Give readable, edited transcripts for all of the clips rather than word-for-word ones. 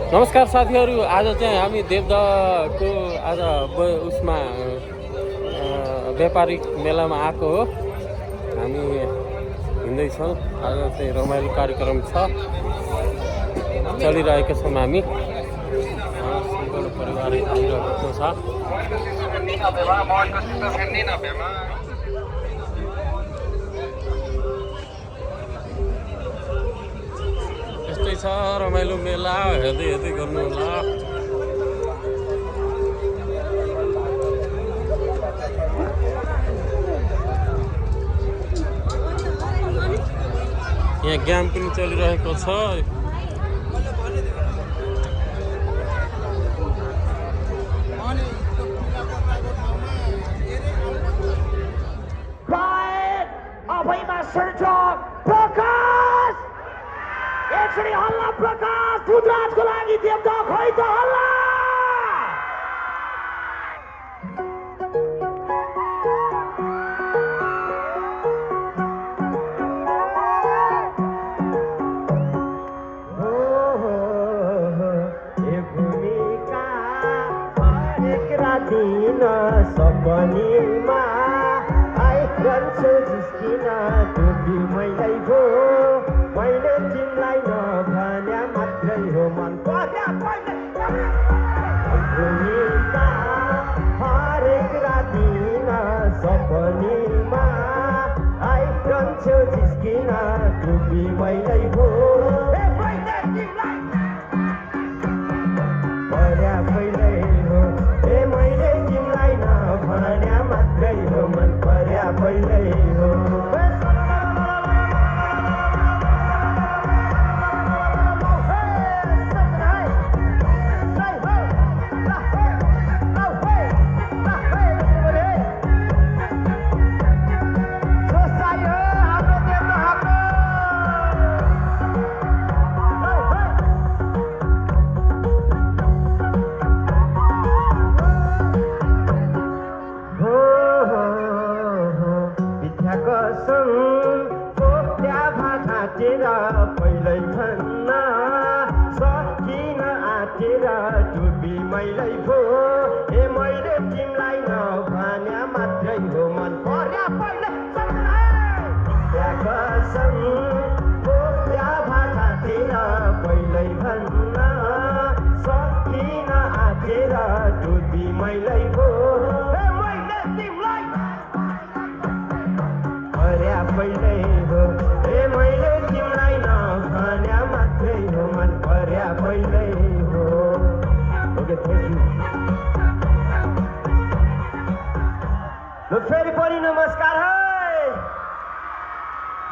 नमस्कार साथीहरू, आज चाहिँ हामी देवदहको आज उसमा व्यापारिक मेलामा आएको हो। हामी हिँड्दैछौँ। आज चाहिँ रमाइलो कार्यक्रम छ, चलिरहेको छौँ। हामी सम्पूर्ण परिवार आइरहेको छ। यस्तै छ रमाइलो मेला, हेर्दै हेर्दै गर्नु होला। यहाँ गेम पनि चलिरहेको छ। एकचोटि हल्ला प्रकाश दुधराजको लागि देवदह खै त हल्ला। सपनीमा आइरहन्छ जिस्किन टोपी मैलै भो, मैले तिमीलाई नभन्या मात्रै हो मन पर्या भूमिका हरेक रातिन सपनीमा आइरहन्छ जिस्किन टोपी मैलै भो, मैले तिमीलाई पर्या पहिल्यै हो, मैले तिमीलाई नभन्या मात्रै हो मन पर्या पहिल्यै हो। पहिल्यै भन्न सकिन आँटेर टुपी मैलै भो, मैले तिमीलाई नभन्या मात्रै हो मन पर्या पहिल्यै कसम भाषातिर पहिल्यै भन्न सकिन आँटेर टुपी मैलै भो, मैले तिमीलाई पर्या पहिल्यै हो, मैले तिमीलाई नभन्या मात्रै हो मन पर्या पहिल्यै हो। Okay, thank you. ल फेरि पनि नमस्कार है।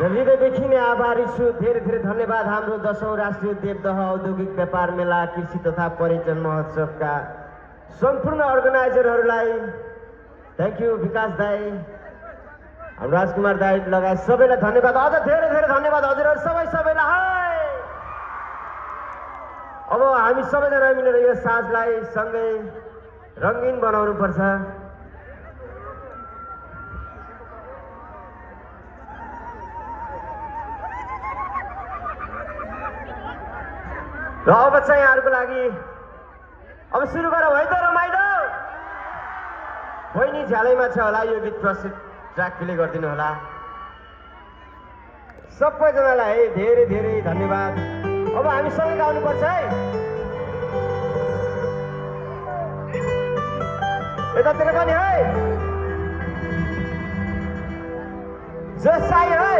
हृदयदेखि नै आभारी छु। धेरै धेरै धन्यवाद हाम्रो 10औं राष्ट्रिय देवदह औद्योगिक व्यापार मेला कृषि तथा पर्यटन महोत्सवका सम्पूर्ण अर्गनाइजरहरूलाई। थ्याङ्क यू विकास दाई, हाम्रो राजकुमार दाई लगायत सबैलाई धन्यवाद। अझ धेरै धेरै धन्यवाद हजुरहरू सबैलाई है। अब हामी सबैजना मिलेर यो साँझलाई सँगै रङ्गीन बनाउनु पर्छ। र अब चाहिँ यहाँहरूको लागि अब सुरु गरौँ है त रमाइलो। बहिनी झ्यालैमा छ होला यो गीत प्रस्तुत ट्र्याक प्ले गरिदिनु होला। सबैजनालाई है धेरै धेरै धन्यवाद। अब हामी सँगै गाउनुपर्छ है। यतातिर पनि है, जोसाई है।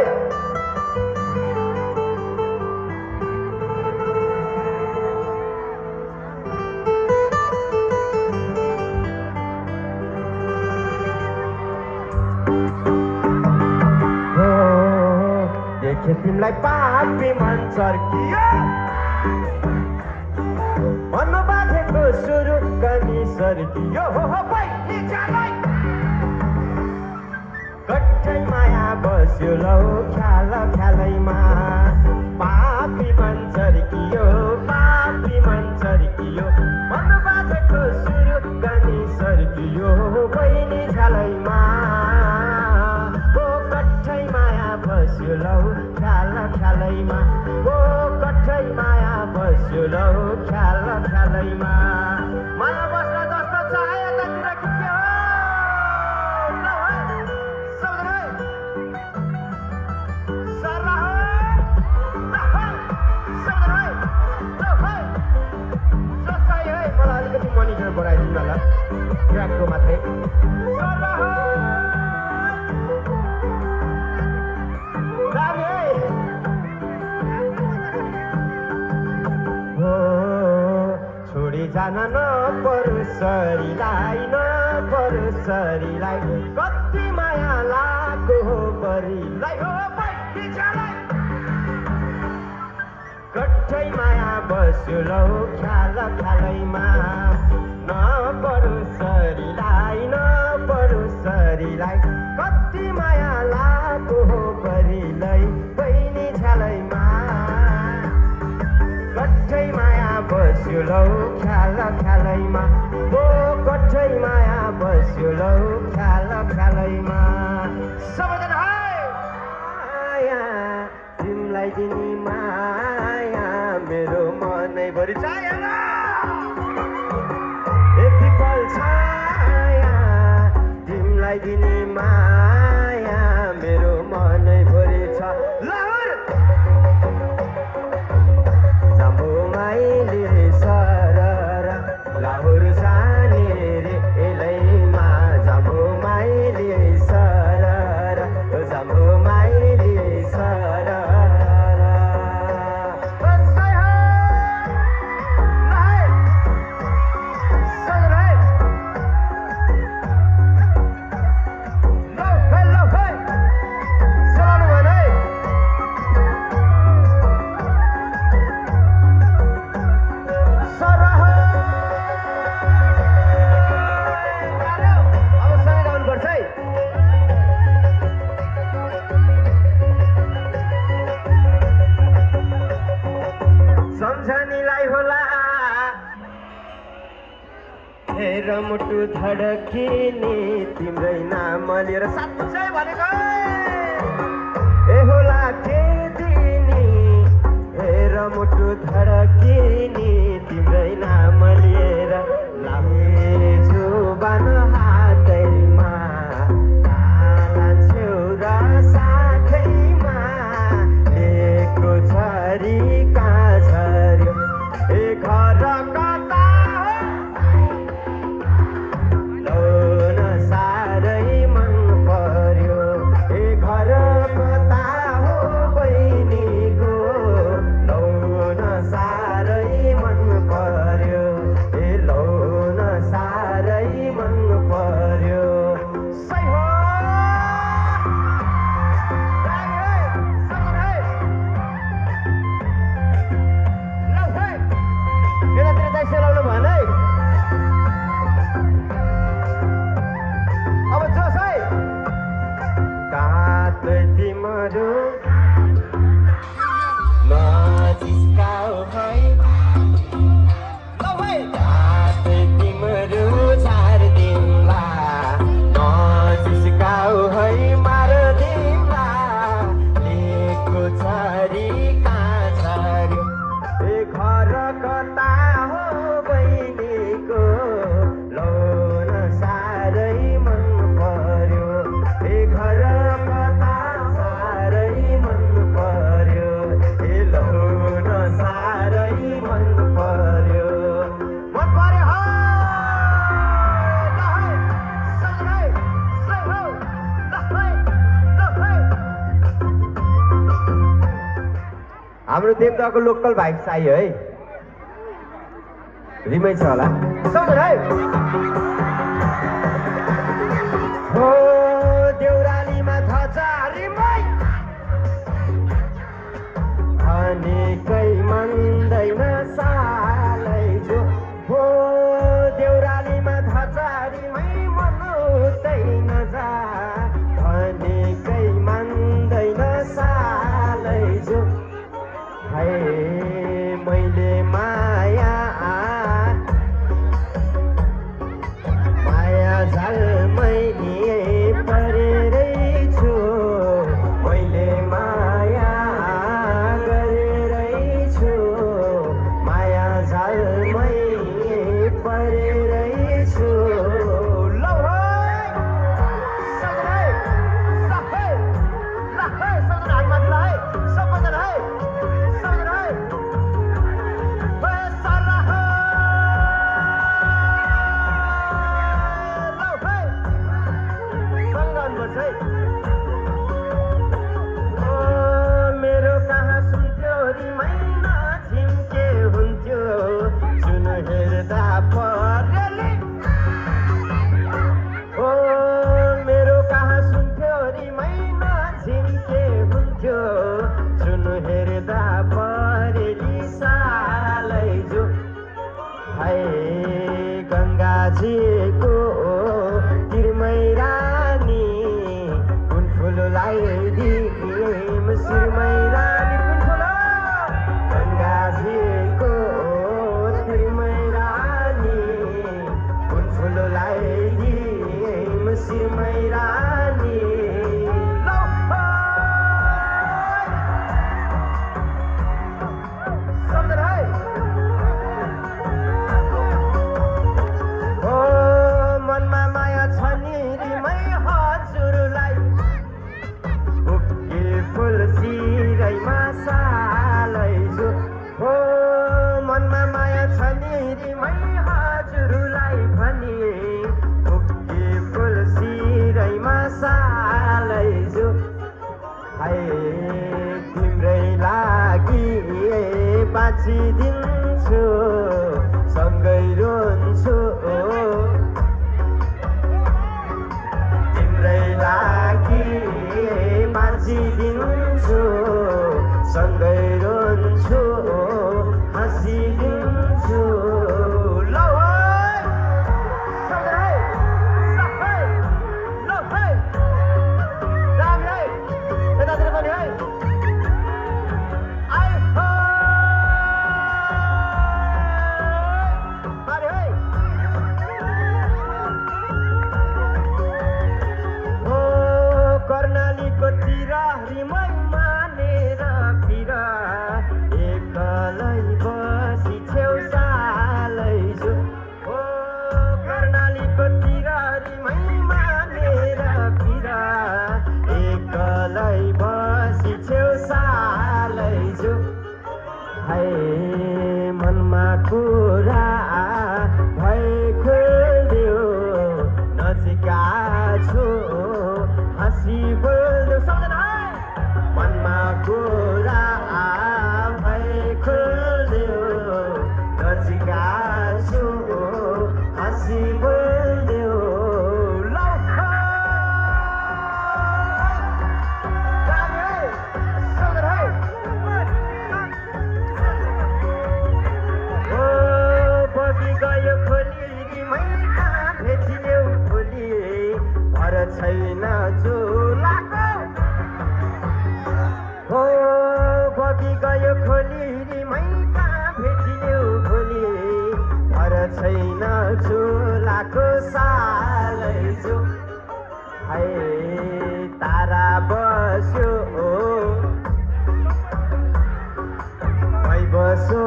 तिमीलाई पापी मन चर्कियो, मनमा बाँधेको सुरु कनी सर्कियो, बहिनी जालाई कट्टै माया बस्यो लौ ख्याल ख्यालैमा। पापी मन चर्कियो, पापी मन चर्कियो, मनमा बाँधेको सुरु कनी सर्कियो, बहिनी झालैमा। कट्टै माया बस्यो लौ ख्याल ख्यालैमा, कट्टै माया बस्यो लौ ख्याल ख्यालैमा माया बस्न जस्तो छ यतातिर कि के हो ल है सबजना सरला ल है सबजना ल है जस्तै है मलाई अलिकति मोनिटर बढाइदिनु न ल ट्र्याकको मात्रै सरला जान नपरुसरीलाई कति माया लागो हो परीलाई हो बैठीलाई कठै माया बस्यो लौ ख्याल ख्यालैमा नपरुसरीलाई कति माया लागो हो परीलाई बहिनी झ्यालैमा कठै माया बस्यो लौ ख्याल ख्यालैमा ओ कठै माया बस्यो लौ ख्याल ख्यालैमा सबैजना माया तिमीलाई दिने माया मेरो मनैभरि चाहिएन एक पल छाया तिमीलाई दिने माया मेरो मनैभरि छ लाहुर लाहुर जाने रे एलैमा जाम्बो माइली सरर जाम्बो माइली सरर मुटु धडकिने तिम्रै नाम लिएर साँच्चै भनेको ए होला के दिने हेर मुटु धडकिने तिम्रै नाम लिएर लामे जुबान हातैमा लान्छौ र साथैमा एको झरी कहाँ झर्यो ए घर कता हाम्रो देवदाको लोकल भाइब चाहियो है रिमै छ होला सम्झ है हो देउरालीमा धजा रिमै भनेकै मान्दैन सालै जो हो देउरालीमा धजा रिमै मनाउँदैन जा भनेकै मान्दैन सालै जो मैले माया गङ्गाजीको तिरमै रानी कुन फुललाई दिम शिरमै रानी कुन फुल गङ्गाजीको तिरमै रानी कुन फुललाई दिम शिरमै रानी तिम्रै लागि बाँचिदिन्छु सँगै रोन्छु तिम्रै लागि बाँचिदिन्छु सँगै रोन्छु हाँसिदिन्छु कर्णालीको तिरहरीमै मानेर फिर एकलै बसी छेउसालै छु हो कर्णालीको तिरहरीमै मानेर फिर एकलै बसी छेउसालै छु है मनमा कुरा भए खोल्यो नजिका छु हाँसी बोल्यो सम्झना मनमा कुरा भए खोल्यो नजिका छु हाँसी बोल्यो बगी गयो खोली मैना भेटिदेऊ खोली भर छैन झोलाको हो बगी गयो खोली मैना भेटिदेऊ खोली भर छैन झोलाको सालै छु है तारा बस्यो भइ बसो